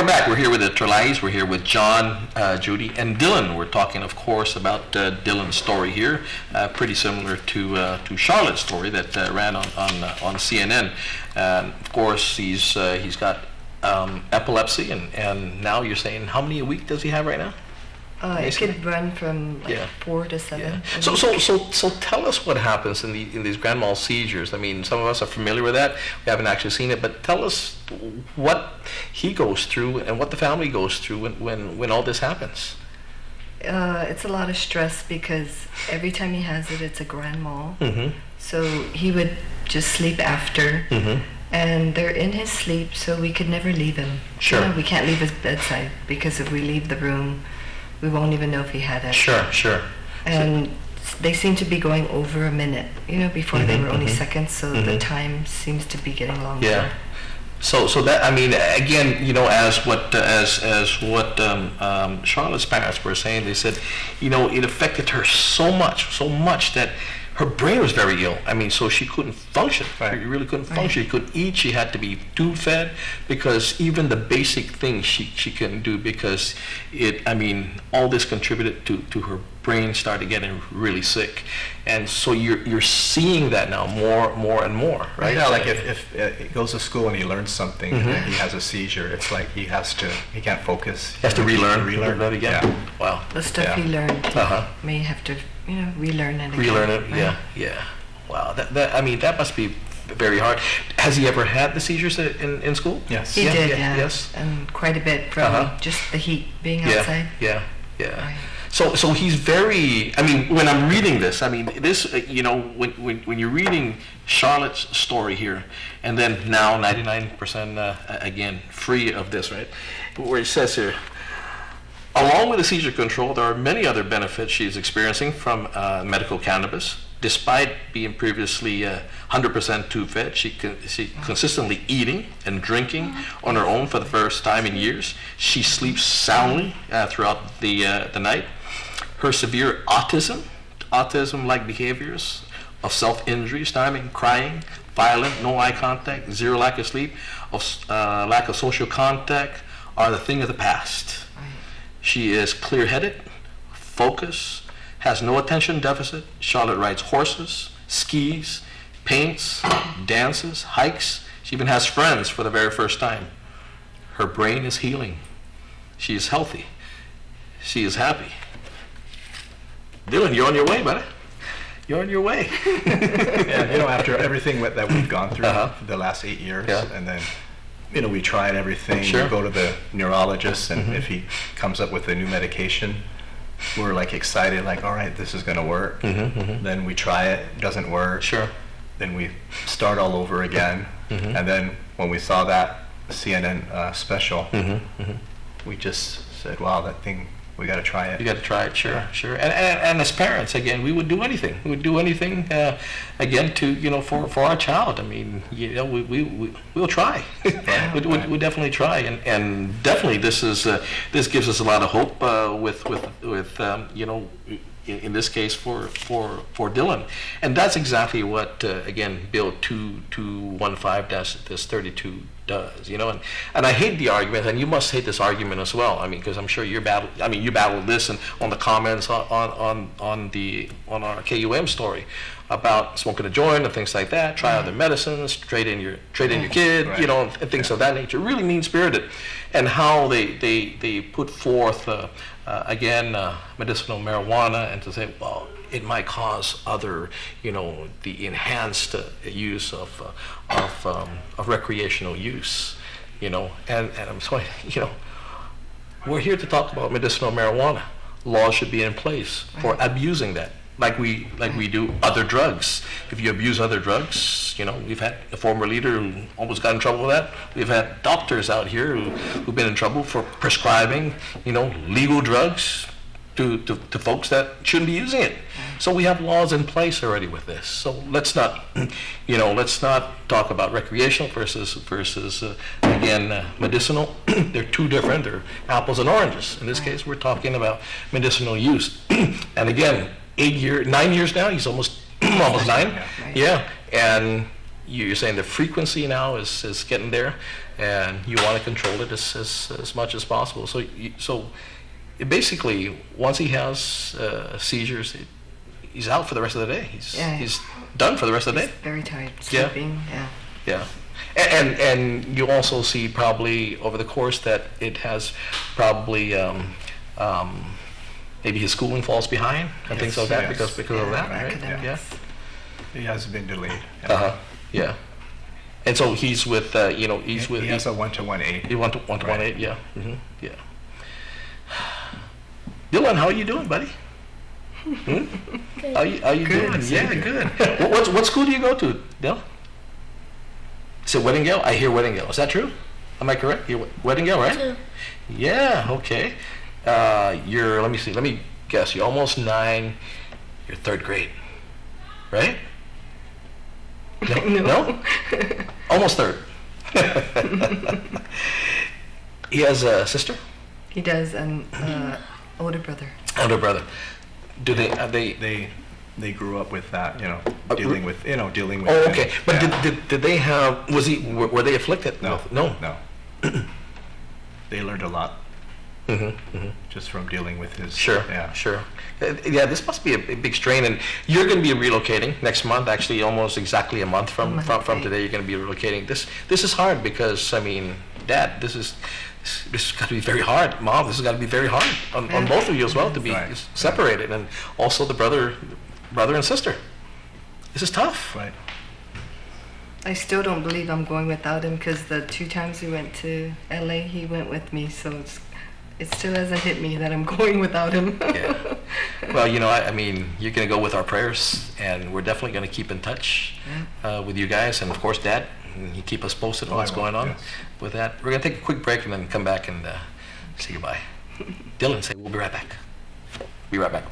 we're back. We're here with the Terlais. We're here with John, Judy, and Dylan. We're talking, of course, about Dylan's story here, pretty similar to Charlotte's story that ran on CNN. Of course, he's got epilepsy, and now you're saying how many a week does he have right now? It could run from 4 to 7. Yeah. So tell us what happens in these grand mal seizures. I mean, some of us are familiar with that. We haven't actually seen it, but tell us what he goes through and what the family goes through when all this happens. It's a lot of stress because every time he has it, it's a grand mal. Mm-hmm. So he would just sleep after. Mm-hmm. And they're in his sleep, so we could never leave him. Sure. You know, we can't leave his bedside because if we leave the room, we won't even know if he had it. Sure. And they seem to be going over a minute. You know, before they were only seconds, so the time seems to be getting longer. Yeah. So that, I mean, again, you know, as what Charlotte's parents were saying, they said, you know, it affected her so much that her brain was very ill. I mean, so she couldn't function. Right. She really couldn't function. She couldn't eat. She had to be tube fed because even the basic things she couldn't do because all this contributed to her brain started getting really sick. And so you're seeing that now more and more, right? Yeah, like if he goes to school and he learns something and then he has a seizure, it's like he can't focus. He has to relearn that again. Yeah. Wow. The stuff he learned, he may have to, relearn it again. Relearn it, yeah. Wow, that must be very hard. Has he ever had the seizures in school? Yes. He did, Yes. And quite a bit from just the heat being outside. Yeah. Right. So he's very, when I'm reading this, this, when you're reading Charlotte's story here, and then now 99% again, free of this, right? Where it says here, along with the seizure control, there are many other benefits she's experiencing from medical cannabis. Despite being previously 100% tube-fed, she consistently eating and drinking on her own for the first time in years. She sleeps soundly throughout the night. Her severe autism-like behaviors of self-injury, starving, crying, violent, no eye contact, zero lack of sleep, lack of social contact are the thing of the past. She is clear-headed, focused, has no attention deficit. Charlotte rides horses, skis, paints, dances, hikes. She even has friends for the very first time. Her brain is healing. She is healthy. She is happy. Dylan, you're on your way, buddy. You're on your way. Yeah, after everything that we've gone through the last 8 years, and then, we tried everything. Sure. We go to the neurologist, and if he comes up with a new medication, we're like excited, like, all right, this is going to work. Then we try it doesn't work. Sure. Then we start all over again. And then when we saw that CNN special, we just said, wow, that thing, we got to try it. You got to try it, sure. And as parents, again, we would do anything. We would do anything, again, to for our child. We'll try. We'll definitely try, and definitely this gives us a lot of hope with in this case for Dylan, and that's exactly what again Bill 2215-32 does, and I hate the argument, and you must hate this argument as well. Because I'm sure you battled this and on the comments on our KUM story about smoking a joint and things like that. Try other medicines, trade in your kid, and things of that nature. Really mean spirited, and how they put forth again medicinal marijuana, and to say, well, it might cause other, the enhanced use of recreational use, and I'm sorry, we're here to talk about medicinal marijuana. Laws should be in place for abusing that, like we do other drugs. If you abuse other drugs, we've had a former leader who almost got in trouble with that. We've had doctors out here who've been in trouble for prescribing, legal drugs to folks that shouldn't be using it. So we have laws in place already with this. So let's not talk about recreational versus again medicinal. They're two different. They're apples and oranges. In this case, we're talking about medicinal use. And again, 9 years now. He's almost 9. Yeah, and you're saying the frequency now is getting there, and you want to control it as much as possible. So basically, once he has seizures, he's out for the rest of the day. He's done for the rest of the day. He's very tired, sleeping, Yeah. And you also see probably over the course that it has probably maybe his schooling falls behind and things like that because of that, right? Academics. Yeah. He has been delayed. Yeah. And so he's with he's with he has a 1-to-1 aid. He 1-to-1 aid, yeah. Mm-hmm. Yeah. Dylan, how are you doing, buddy? Hmm? How you Good. doing? Yeah, good. What school do you go to, Dylan? Is it Weddingale? I hear Weddingale. Is that true? Am I correct? You're Weddingale, right? True. Yeah, okay. You're, let me see, let me guess. You're almost 9. You're 3rd grade, right? No? Almost 3rd. He has a sister? He does, an older brother. Older brother. Do they They grew up with that, dealing with. Oh, okay. But did they have? Were they afflicted? No. No. They learned a lot Mm-hmm. just from dealing with his. Sure. Yeah. Sure. Yeah, this must be a big strain, and you're going to be relocating next month. Actually, almost exactly a month from today, you're going to be relocating. This is hard because Dad, this is got to be very hard. Mom, this has got to be very hard on both of you as well to be separated, and also the brother and sister. This is tough. Right. I still don't believe I'm going without him because the 2 times we went to LA, he went with me, so it still hasn't hit me that I'm going without him. Yeah. Well, I mean, you're going to go with our prayers, and we're definitely going to keep in touch with you guys, and of course, Dad. And you keep us posted on what's going on with that. We're going to take a quick break and then come back and say goodbye. Dylan, say we'll be right back. Be right back.